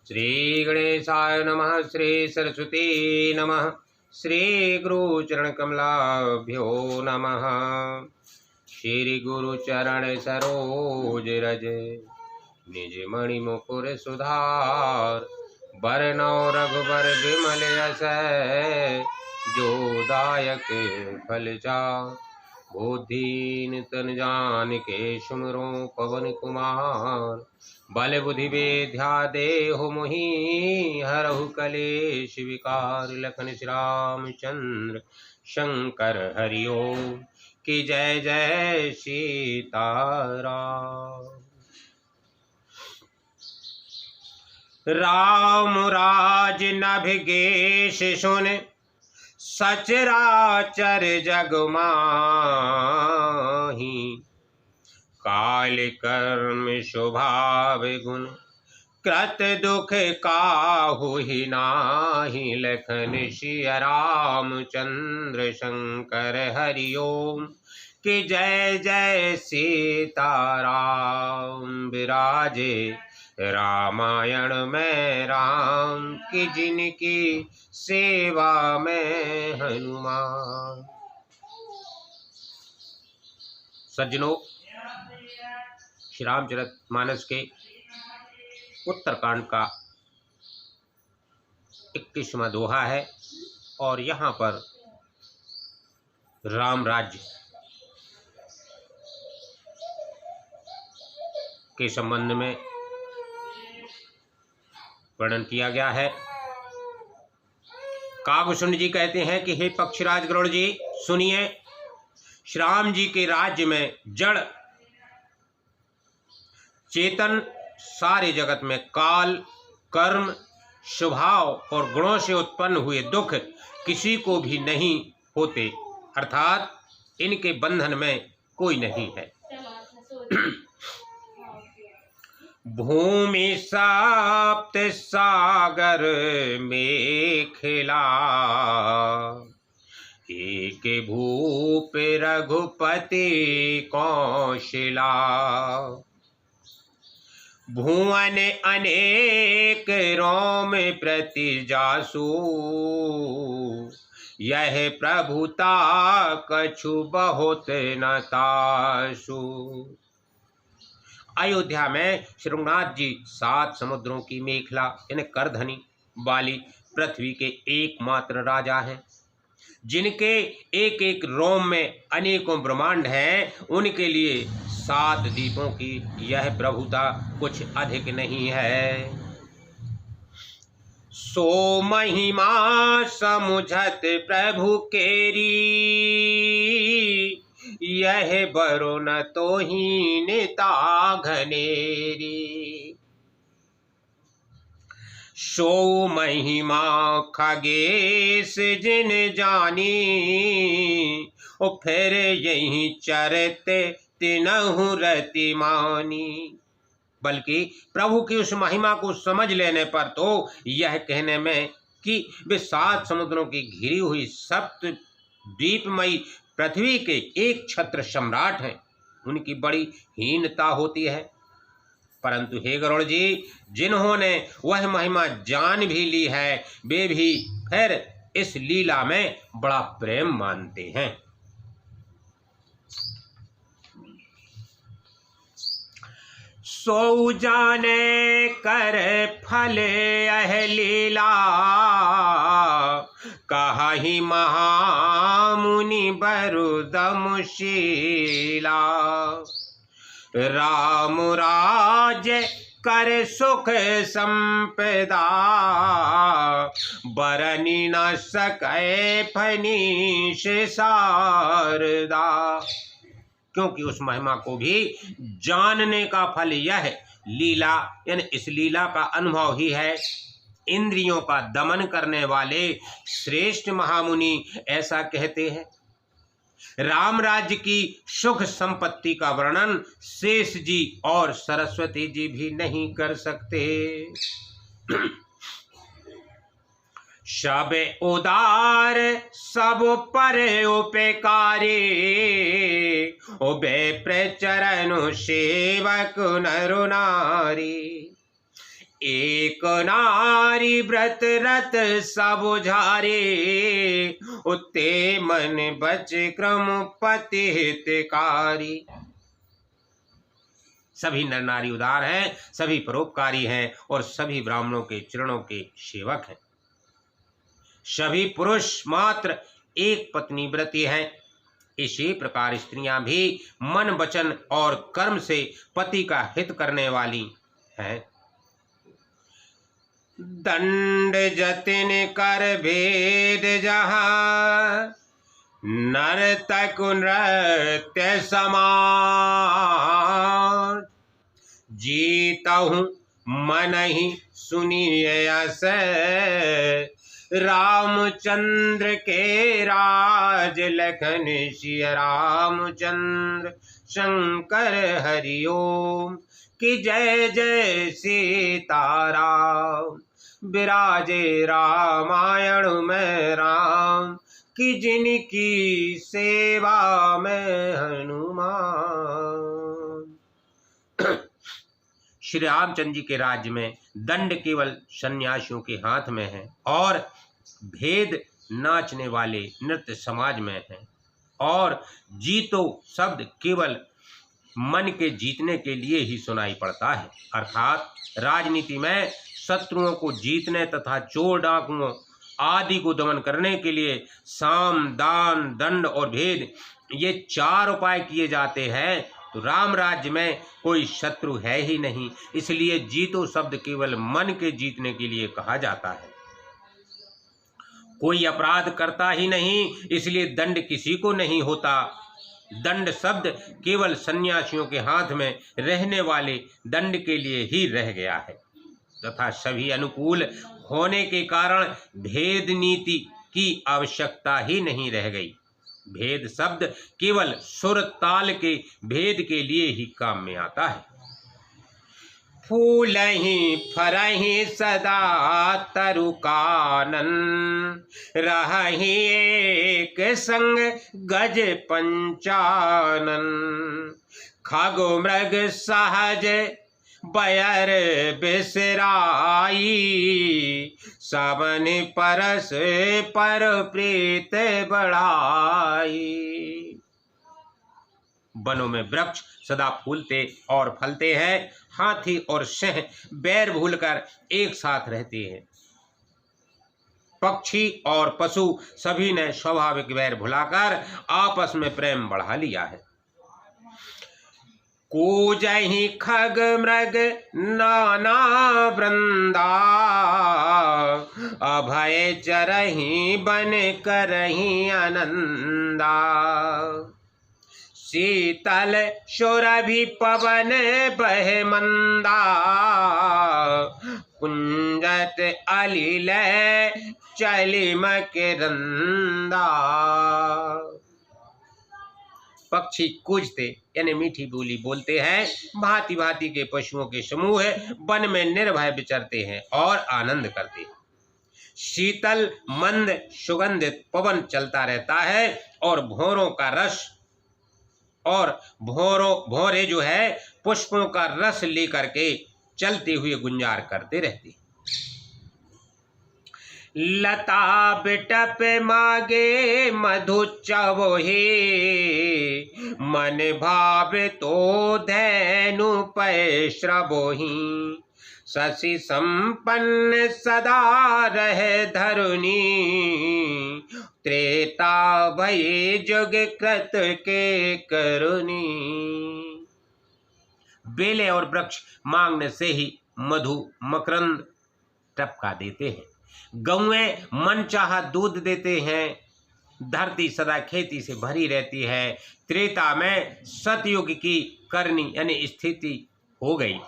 श्री गणेशाय नमः। श्री सरस्वती नमः। श्री गुरुचरणकमलाभ्यो नमः। श्री गुरुचरण सरोज रज निज मणि मुकुर सुधार। बरनौ रघुबर विमल यश जो दायक फल चार। बुद्धिहीन तन जानिके सुमिरो पवन कुमार। बल बुद्धि विद्या देहु मोहि हरहु कलेश विकार। लखन श्री चंद्र शंकर हरि ओम की जय जय सीताराम। राम राज नभिगेश सुन सचराचर जग माही। काल कर्म स्वभाव गुण कृत दुख काहु ही नाही। लखन सिया राम चंद्र शंकर हरि ओम कि जय जय सीताराम। विराजे रामायण में राम की जिनकी सेवा में हनुमान। सज्जनों, श्री रामचरितमानस के उत्तरकांड का 21वां दोहा है और यहाँ पर राम राज्य के संबंध में वर्णन किया गया है। कागभूषण जी कहते हैं कि हे पक्षीराज गरुड़ जी, सुनिए, श्री राम जी के राज्य में जड़ चेतन सारे जगत में काल कर्म स्वभाव और गुणों से उत्पन्न हुए दुख किसी को भी नहीं होते, अर्थात इनके बंधन में कोई नहीं है। भूमि सप्त सागर में खिला। एक भूप रघुपति कौशला। भुवन अनेक रोम प्रति जासु। यह प्रभुता कछु बहुत न तासु। अयोध्या में श्री रघुनाथ जी 7 समुद्रों की मेखला यानी करधनी वाली पृथ्वी के एकमात्र राजा हैं, जिनके एक एक रोम में अनेकों ब्रह्मांड हैं। उनके लिए 7 द्वीपों की यह प्रभुता कुछ अधिक नहीं है। सो महिमा समुझत प्रभु केरी। यह बरो न तो ही नेता घनेरी। सो महिमा खगेश जिन जानी। ओ फिर यही चरते तिनहु रति मानी। बल्कि प्रभु की उस महिमा को समझ लेने पर तो यह कहने में कि वे 7 समुद्रों की घिरी हुई सप्त द्वीपमयी पृथ्वी के एक छत्र सम्राट हैं, उनकी बड़ी हीनता होती है। परंतु हे गरुड़ जी, जिन्होंने वह महिमा जान भी ली है, वे भी फिर इस लीला में बड़ा प्रेम मानते हैं। सो जाने कर फल यह लीला। कहि महामुनि बरुदमुशीला। राम राज कर सुख संपदा। बरनी न सकै फनीश शारदा। क्योंकि उस महिमा को भी जानने का फल यह लीला यानी इस लीला का अनुभव ही है। इंद्रियों का दमन करने वाले श्रेष्ठ महामुनि ऐसा कहते हैं। राम राज्य की सुख संपत्ति का वर्णन शेष जी और सरस्वती जी भी नहीं कर सकते। सब उदार सब पर उपकारी। उबे प्रचरण सेवक नर नारी। एक नारी व्रत रत सब झारे, उत्ते मन बच क्रम पति हितकारी। सभी नर नारी उदार हैं, सभी परोपकारी हैं और सभी ब्राह्मणों के चरणों के सेवक हैं। सभी पुरुष मात्र एक पत्नी व्रती हैं। इसी प्रकार स्त्रियां भी मन वचन और कर्म से पति का हित करने वाली हैं। दंड जतिन कर भेद जहाँ, नर्तक नृत्य समान। जीतहु मन ही सुनिए यस, रामचंद्र के राज लखन सिया रामचंद्र शंकर हरिओम। कि जय जय सीताराम, विराजे रामायण में राम। कि जिनकी सेवा में हनुमान। श्री रामचंद्र जी के राज्य में दंड केवल सन्यासियों के हाथ में है और भेद नाचने वाले नृत्य समाज में है, और जीतो शब्द केवल मन के जीतने के लिए ही सुनाई पड़ता है। अर्थात राजनीति में शत्रुओं को जीतने तथा चोर डाकुओं आदि को दमन करने के लिए साम दान दंड और भेद, ये 4 उपाय किए जाते हैं। तो राम राज्य में कोई शत्रु है ही नहीं, इसलिए जीतो शब्द केवल मन के जीतने के लिए कहा जाता है। कोई अपराध करता ही नहीं, इसलिए दंड किसी को नहीं होता। दंड शब्द केवल सन्यासियों के हाथ में रहने वाले दंड के लिए ही रह गया है तथा सभी अनुकूल होने के कारण भेद नीति की आवश्यकता ही नहीं रह गई। भेद शब्द केवल सुर ताल के भेद के लिए ही काम में आता है। फूलहि फरहि सदा तरुकानन, रहहि एक संग गज पंचानन। खग मृग सहज बयर बिसराई, सबन परस पर प्रीत बढ़ाई। वनों में वृक्ष सदा फूलते और फलते हैं। हाथी और सिंह बैर भूलकर एक साथ रहते हैं। पक्षी और पशु सभी ने स्वाभाविक बैर भुलाकर आपस में प्रेम बढ़ा लिया है। कूजहि खग मृग नाना वृंदा, अभय चरहि बन करहि आनंदा। शीतल शोरभि पवन बह मंदा, कुंजत अलिल चलिम किरंदा। पक्षी कूजते यानी मीठी बोली बोलते हैं। भांति भांति के पशुओं के समूह वन में निर्भय विचरते हैं और आनंद करते हैं। शीतल मंद सुगंधित पवन चलता रहता है और भौरों का रस और भौरे जो है पुष्पों का रस लेकर के चलते हुए गुंजार करते रहते हैं। लता बिटप मागे मधु चवोहे, मन भाव तो धैनु पै श्रवोहि। शशि संपन्न सदा रहे धरुनी, त्रेता भये जुग कृत के करुणी। बेले और वृक्ष मांगने से ही मधु मकरंद टपका देते हैं। गौएं मनचाहा दूध देते हैं। धरती सदा खेती से भरी रहती है। त्रेता में सतयुग की करनी यानी स्थिति हो गई।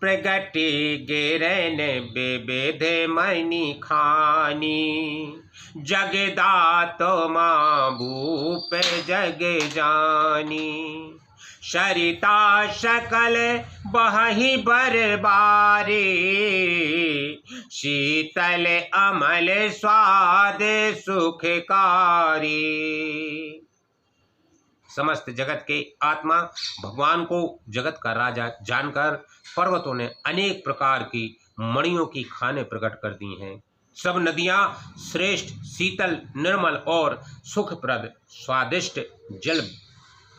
प्रगटे गिरन बेबेधे मनी खानी, जगदातो माँ भूप जग जानी। सरिता सकल बहि बरबारे, शीतल अमल स्वाद सुखकारी। समस्त जगत के आत्मा भगवान को जगत का राजा जानकर पर्वतों ने अनेक प्रकार की मणियों की खानें प्रकट कर दी हैं। सब नदियां श्रेष्ठ, शीतल, निर्मल और सुखप्रद स्वादिष्ट जल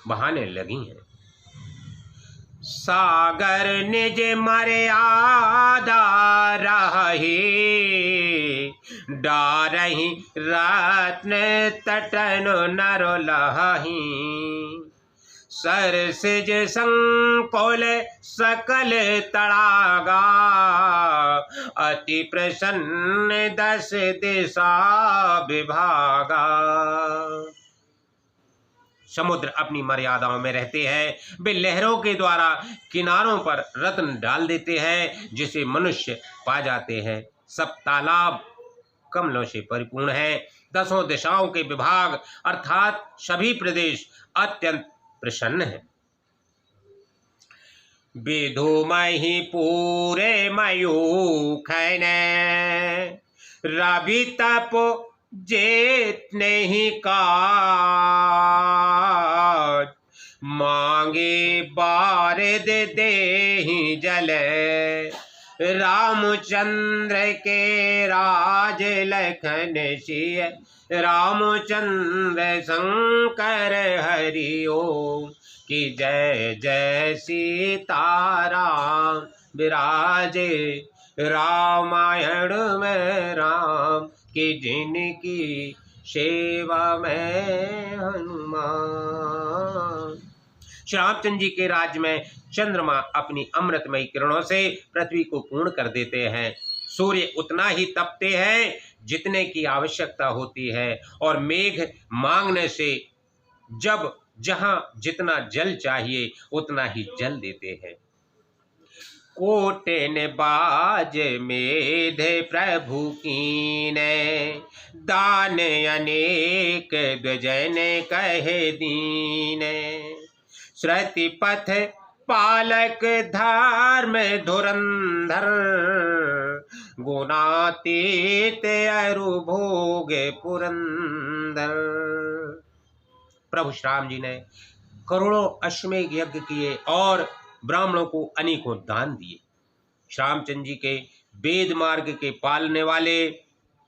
बहाने लगी हैं। सागर निज मर्यादा रही, डारही रत्न तटन नर लही। सरसिज संकुल सकल तड़ागा, अति प्रसन्न 10 दिशा विभागा। समुद्र अपनी मर्यादाओं में रहते हैं, वे लहरों के द्वारा किनारों पर रत्न डाल देते हैं जिसे मनुष्य पा जाते हैं। सब तालाब कमलों से परिपूर्ण हैं। 10 दिशाओं के विभाग अर्थात सभी प्रदेश अत्यंत प्रसन्न है। विधुमहि पूरे मयूखन, रवि तप जेत नहीं काज। मांगे बारिद देहि जल, रामचंद्र के राज लखन सिय। रामचंद्र शंकर हरि ओम की जय जय सीताराम। विराजे रामायण में राम की, जिनकी सेवा में हनुमान। श्री रामचंद्र जी के राज्य में चंद्रमा अपनी अमृतमयी किरणों से पृथ्वी को पूर्ण कर देते हैं। सूर्य उतना ही तपते हैं जितने की आवश्यकता होती है और मेघ मांगने से जब जहां जितना जल चाहिए उतना ही जल देते हैं। कोटेन बाज मेध प्रभु कीने, दान अनेक द्विजन कहे दीने। श्रुति पथ पालक धर्म धुरंधर, गुणातीत अरु भोग पुरंदर। प्रभु श्री राम जी ने करोड़ों अश्वमेघ यज्ञ किए और ब्राह्मणों को अनेकों दान दिए। श्री रामचंद्र जी के वेद मार्ग के पालने वाले,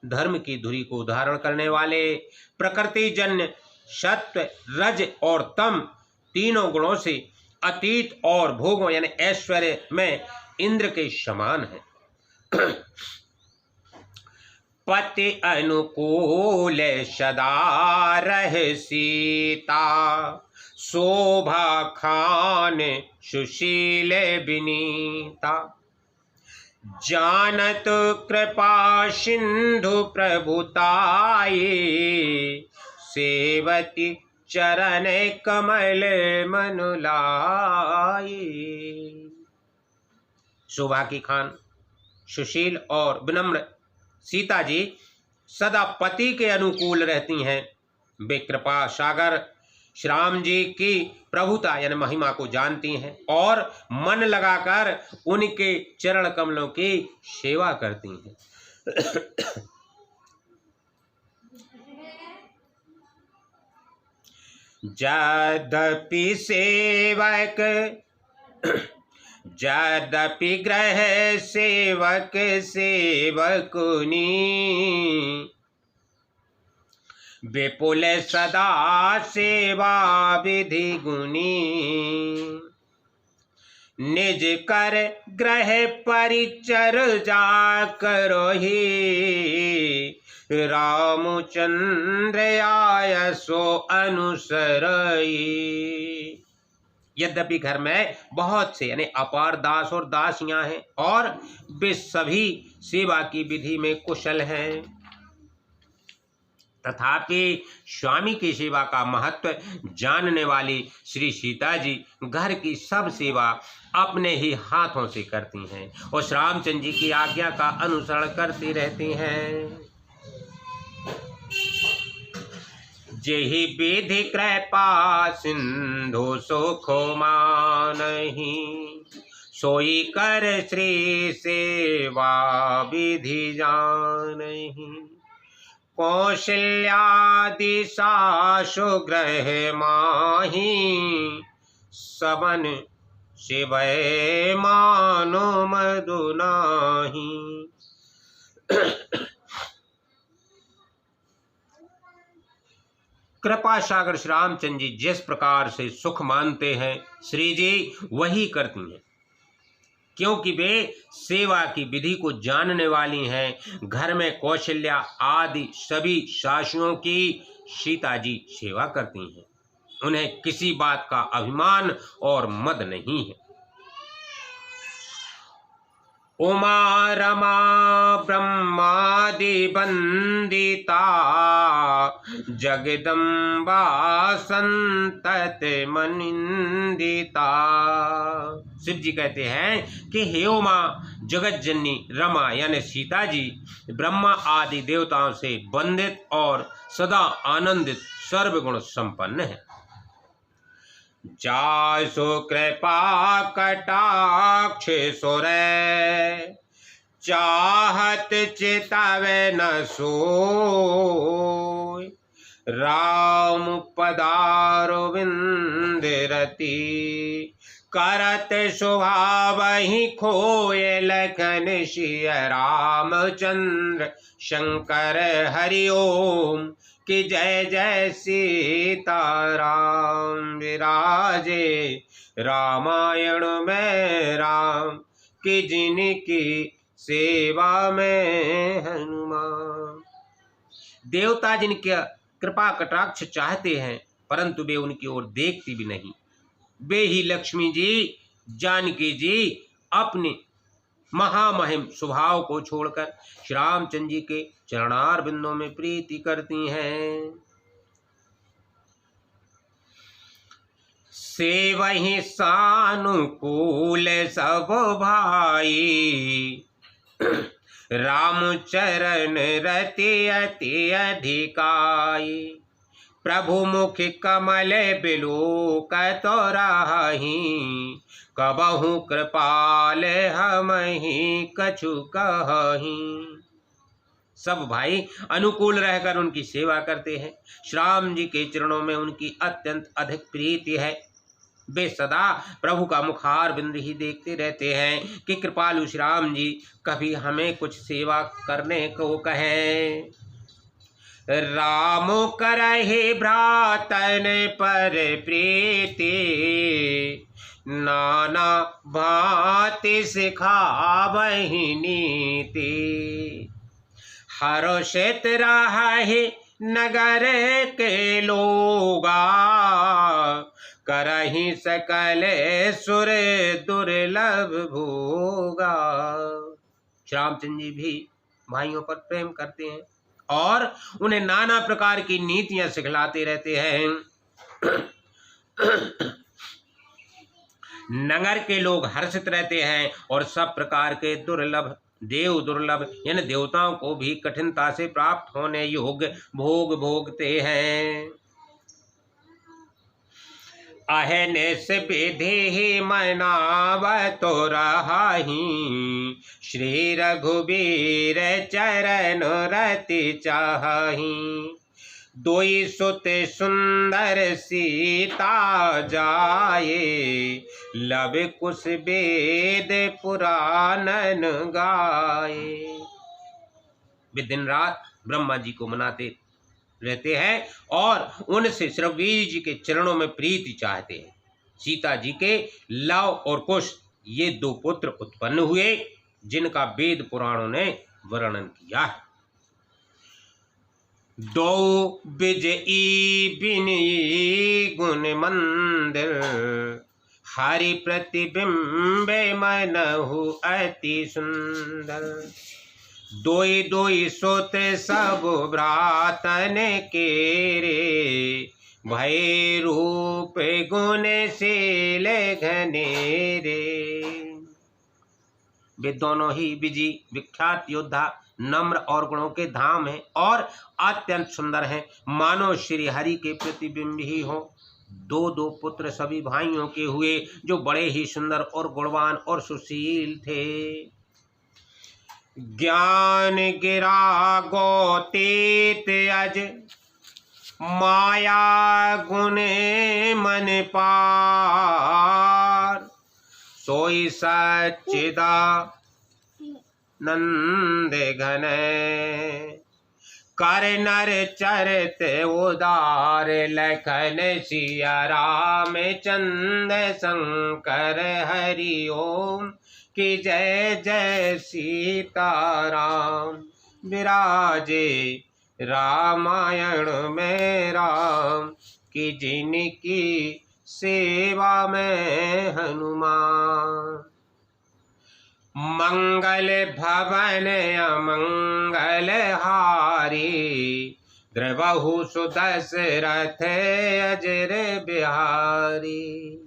धर्म की धुरी को धारण करने वाले, प्रकृति जन्य सत्व, रज और तम तीनों गुणों से अतीत और भोगों यानी ऐश्वर्य में इंद्र के समान है। पति अनुकूल सदा रह सीता, शोभा खान सुशील विनीता। जानत कृपा सिंधु प्रभुताई, सेवती चरण कमल मनुलाई। शोभा की खान, सुशील और विनम्र सीता जी सदा पति के अनुकूल रहती हैं। वे कृपा सागर श्री राम जी की प्रभुता यानी महिमा को जानती हैं और मन लगाकर उनके चरण कमलों की सेवा करती हैं। यद्यपि सेवक, यद्यपि ग्रह सेवक सेवकुनी, विपुल सदा सेवा विधि गुनी। निज कर ग्रह परिचर्या करोहि, रामचंद्र आय सो अनुसरई। यद्यपि घर में बहुत से यानी अपार दास और दासियां हैं और वे सभी सेवा की विधि में कुशल हैं, तथापि स्वामी की सेवा का महत्व जानने वाली श्री सीता जी घर की सब सेवा अपने ही हाथों से करती हैं और श्री रामचंद्र जी की आज्ञा का अनुसरण करती रहती हैं। जेहि विधि कृपा सिंधु सुखो मानहि, सोई कर श्री सेवा विधि जानहि। कौशल्यादि सासु ग्रह माही सबन शिवय मानो मधु नाही। कृपा सागर श्री रामचंद्र जी जिस प्रकार से सुख मानते हैं श्री जी वही करती हैं, क्योंकि वे सेवा की विधि को जानने वाली हैं। घर में कौशल्या आदि सभी सासुओं की सीता जी सेवा करती हैं। उन्हें किसी बात का अभिमान और मद नहीं है। उमा रमा ब्रह्मादि वंदिता जगदम्बा संतत मनिंदिता। शिव जी कहते हैं कि हे उमा, जगत जननी रमा यानी सीता जी ब्रह्मा आदि देवताओं से वंदित और सदा आनंदित सर्वगुण संपन्न है। जासु कृपा कटाक्ष सुर चाहत चितवे न सोय। राम पदारविंद रति करत स्वभाव ही खोए। लखन सिय रामचंद्र शंकर हरि ओम कि जय जय सीताराम। विराजे रामायण में राम कि जिनकी सेवा में हनुमान। देवता जिनके कृपा कटाक्ष चाहते हैं परंतु वे उनकी ओर देखती भी नहीं। वे ही लक्ष्मी जी जानकी जी अपने महामहिम स्वभाव को छोड़कर श्री रामचंद्र जी के चरणार बिंदों में प्रीति करती हैं। से वही सानुकूल सब भाई राम चरण रति अति अधिकाई। प्रभु मुख कमल बिलोकत राही कबहु कृपाल हमहि कछु कहि। सब भाई अनुकूल रहकर उनकी सेवा करते हैं। श्री राम जी के चरणों में उनकी अत्यंत अधिक प्रीति है। वे सदा प्रभु का मुखार बिंद ही देखते रहते हैं कि कृपालु श्री राम जी कभी हमें कुछ सेवा करने को कहें। राम करहि भ्रातन पर प्रीति नाना भांति सिखावहि नीति। हर्षित रहि नगर के लोगा करहि सकल सुर दुर्लभ भोगा। श्री रामचंद्र जी भी भाइयों पर प्रेम करते हैं और उन्हें नाना प्रकार की नीतियां सिखलाते रहते हैं। नगर के लोग हर्षित रहते हैं और सब प्रकार के दुर्लभ दुर्लभ यानी देवताओं को भी कठिनता से प्राप्त होने योग्य भोग भोगते हैं। अहनिस विधि मनावतो रहाहि श्री रघुबीर चरण रति चाहि। दोई सुत सुंदर सीता जाए लव कुश वेद पुराणन गाए। वे दिन रात ब्रह्मा जी को मनाते रहते हैं और उनसे रघुवीर जी के चरणों में प्रीति चाहते हैं। सीता जी के लव और कुश ये दो पुत्र उत्पन्न हुए जिनका वेद पुराणों ने वर्णन किया है। दो विजयी बिनी गुण मंदिर हरि प्रतिबिंब मनहु अति सुंदर। दोई दोई सोत सब भ्रातन के रे भय रूप गुण शील घनेरे। वे दोनों ही विजयी विख्यात योद्धा नम्र और गुणों के धाम हैं और अत्यंत सुंदर हैं, मानो श्री हरि के प्रतिबिंब ही हो। दो दो पुत्र सभी भाइयों के हुए जो बड़े ही सुंदर और गुणवान और सुशील थे। ज्ञान गिरा गोतीत अज, माया गुण मन पार। सोई सच्चिदानंद घन, कर नर चरित उदार। लखन सिया राम चंद शंकर हरि ओम, की जय जय सीताराम। विराजे रामायण में राम, की जिनकी सेवा में हनुमान। मंगल भवन अमंगल हारी, द्रवहु सुदशरथ अजर बिहारी।